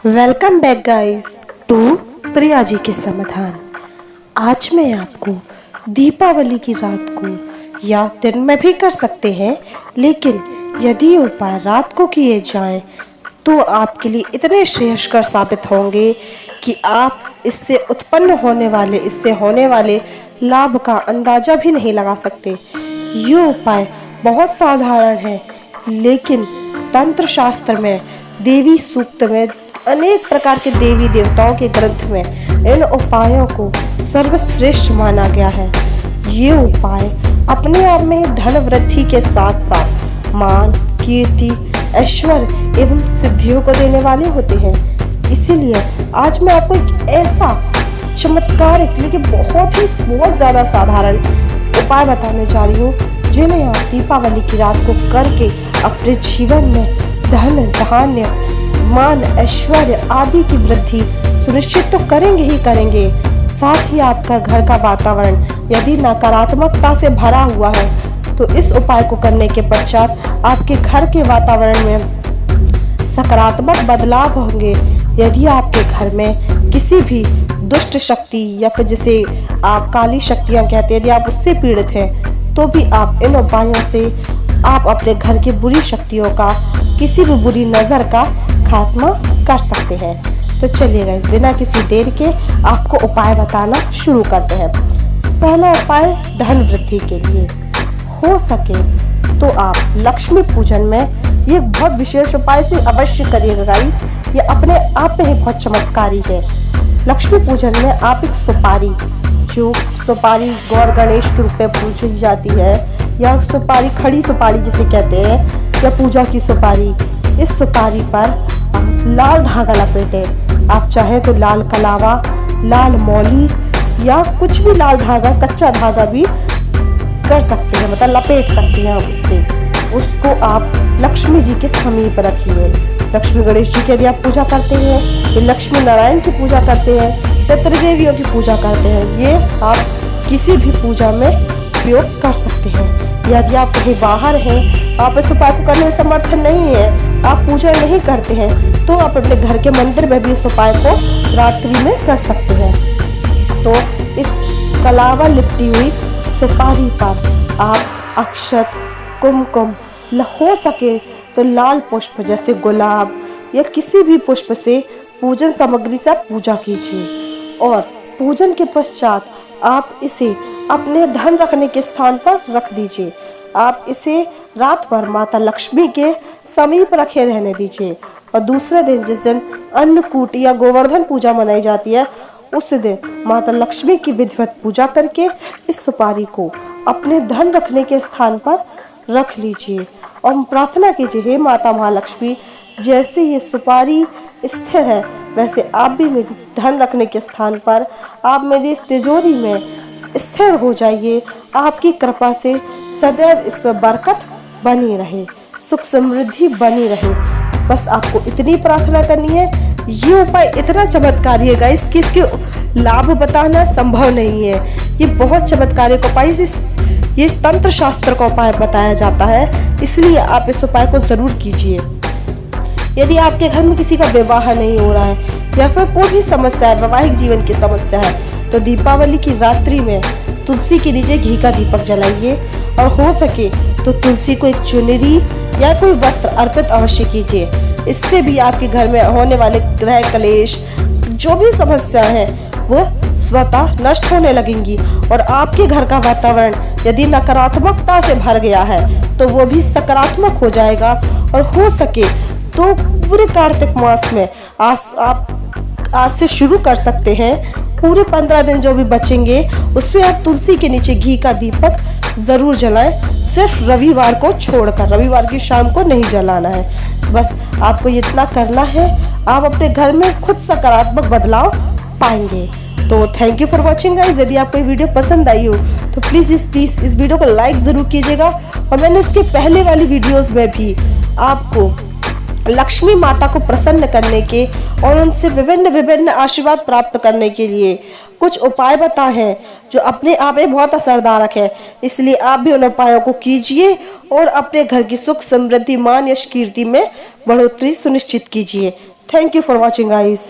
Welcome back guys to Priya ji के समाधान। आज मैं आपको दीपावली की रात को या दिन में भी कर सकते हैं, लेकिन यदि ये उपाय रात को किए जाएं तो आपके लिए इतने श्रेयस्कर साबित होंगे कि आप इससे होने वाले लाभ का अंदाजा भी नहीं लगा सकते। ये उपाय बहुत साधारण है, लेकिन तंत्र शास्त्र में, देवी सूक्त में, अनेक प्रकार के देवी देवताओं के ग्रंथ में इन उपायों को सर्वश्रेष्ठ माना गया है। ये उपाय अपने आप में धन वृद्धि के साथ साथ मान, कीर्ति, ऐश्वर्य एवं सिद्धियों को देने वाले होते हैं। इसीलिए आज मैं आपको एक ऐसा चमत्कारिक लेकिन बहुत ज्यादा साधारण उपाय बताने जा रही हूँ, जिन्हें आप दीपावली की रात को करके अपने जीवन में धन, धान्य, मान, ऐश्वर्य आदि की वृद्धि सुनिश्चित तो करेंगे ही करेंगे। साथ ही आपका घर का वातावरण यदि नकारात्मकता से भरा हुआ है तो इस उपाय को करने के पश्चात आपके घर के वातावरण में सकारात्मक बदलाव होंगे। यदि आपके घर में किसी भी दुष्ट शक्ति या फिर जिसे आप काली शक्तियां कहते हैं, यदि आप उससे पीड़ित हैं तो भी आप इन उपायों से आप अपने घर की बुरी शक्तियों का, किसी भी बुरी नजर का खात्मा कर सकते हैं। तो चलिए गाइस, बिना किसी देर के आपको उपाय बताना शुरू करते हैं। पहला उपाय धन वृद्धि के लिए। हो सके तो आप लक्ष्मी पूजन में ये बहुत विशेष उपाय से अवश्य करिएगा गाइस। ये अपने आप में ही बहुत चमत्कारी है। लक्ष्मी पूजन में आप एक सुपारी, जो सुपारी गौर गणेश के रूप में पूजी जाती है, या सुपारी, खड़ी सुपारी जिसे कहते हैं, या पूजा की सुपारी, इस सुपारी पर आप लाल धागा लपेटें। आप चाहें तो लाल कलावा, लाल मौली या कुछ भी लाल धागा, कच्चा धागा भी कर सकते हैं, मतलब लपेट सकते हैं उस पे। उसको आप लक्ष्मी जी के समीप रखिए। लक्ष्मी गणेश जी की यदि आप पूजा करते हैं, या लक्ष्मी नारायण की पूजा करते हैं, या त्रिदेवियों की पूजा करते हैं, ये आप किसी भी पूजा में उपयोग कर सकते हैं। यदि आप कहीं बाहर हैं, आप इस उपाय को करने में समर्थ नहीं है, आप पूजा नहीं करते हैं, तो आप अपने घर के मंदिर में भी इस उपाय को रात्रि में कर सकते हैं। तो इस कलावा लिपटी हुई सुपारी पर आप अक्षत, कुमकुम, हो सके तो लाल पुष्प जैसे गुलाब या किसी भी पुष्प से पूजन सामग्री से आप पूजा कीजिए। और पूजन के पश्चात आप इसे अपने धन रखने के स्थान पर रख दीजिए। आप इसे रात भर माता लक्ष्मी के समीप रखे रहने दीजिए। और दूसरे दिन, जिस दिन अन्नकूट या गोवर्धन पूजा मनाई जाती है, उस दिन माता लक्ष्मी की विधिवत पूजा करके इस सुपारी को अपने धन रखने के स्थान पर रख लीजिए और प्रार्थना कीजिए, हे माता महालक्ष्मी, जैसे ये सुपारी स्थिर है वैसे आप भी मेरी धन रखने के स्थान पर, आप मेरी इस तिजोरी में स्थिर हो जाइए। आपकी कृपा से सदैव इस पर बरकत बनी रहे, सुख समृद्धि बनी रहे। बस आपको इतनी प्रार्थना करनी है। ये उपाय इतना चमत्कारी है गाइस कि इसके लाभ बताना संभव नहीं है। ये बहुत चमत्कारिक उपाय, ये तंत्र शास्त्र का उपाय बताया जाता है, इसलिए आप इस उपाय को जरूर कीजिए। यदि आपके घर में किसी का विवाह नहीं हो रहा है या फिर कोई भी समस्या है, वैवाहिक जीवन की समस्या है, तो दीपावली की रात्रि में तुलसी के नीचे घी का दीपक जलाइए और हो सके तो तुलसी को एक चुनरी या कोई वस्त्र अर्पित अवश्य कीजिए। इससे भी आपके घर में होने वाले ग्रह कलेश, जो भी समस्या है, वो स्वतः नष्ट होने लगेंगी और आपके घर का वातावरण यदि नकारात्मकता से भर गया है तो वो भी सकारात्मक हो जाएगा। और हो सके तो पूरे कार्तिक मास में आज से शुरू कर सकते हैं। पूरे 15 दिन जो भी बचेंगे उसमें आप तुलसी के नीचे घी का दीपक जरूर जलाएं, सिर्फ रविवार को छोड़कर। रविवार की शाम को नहीं जलाना है। बस आपको इतना करना है, आप अपने घर में खुद सकारात्मक बदलाव पाएंगे। तो thank you for watching guys. यदि आपको ये वीडियो पसंद आई हो तो प्लीज़ इस वीडियो को लाइक ज़रूर कीजिएगा। और मैंने इसके पहले वाली वीडियोस में भी आपको लक्ष्मी माता को प्रसन्न करने के और उनसे विभिन्न आशीर्वाद प्राप्त करने के लिए कुछ उपाय बताए हैं, जो अपने आप में बहुत असरदारक है। इसलिए आप भी उन उपायों को कीजिए और अपने घर की सुख समृद्धि, मान, यश, कीर्ति में बढ़ोतरी सुनिश्चित कीजिए। Thank you for watching guys.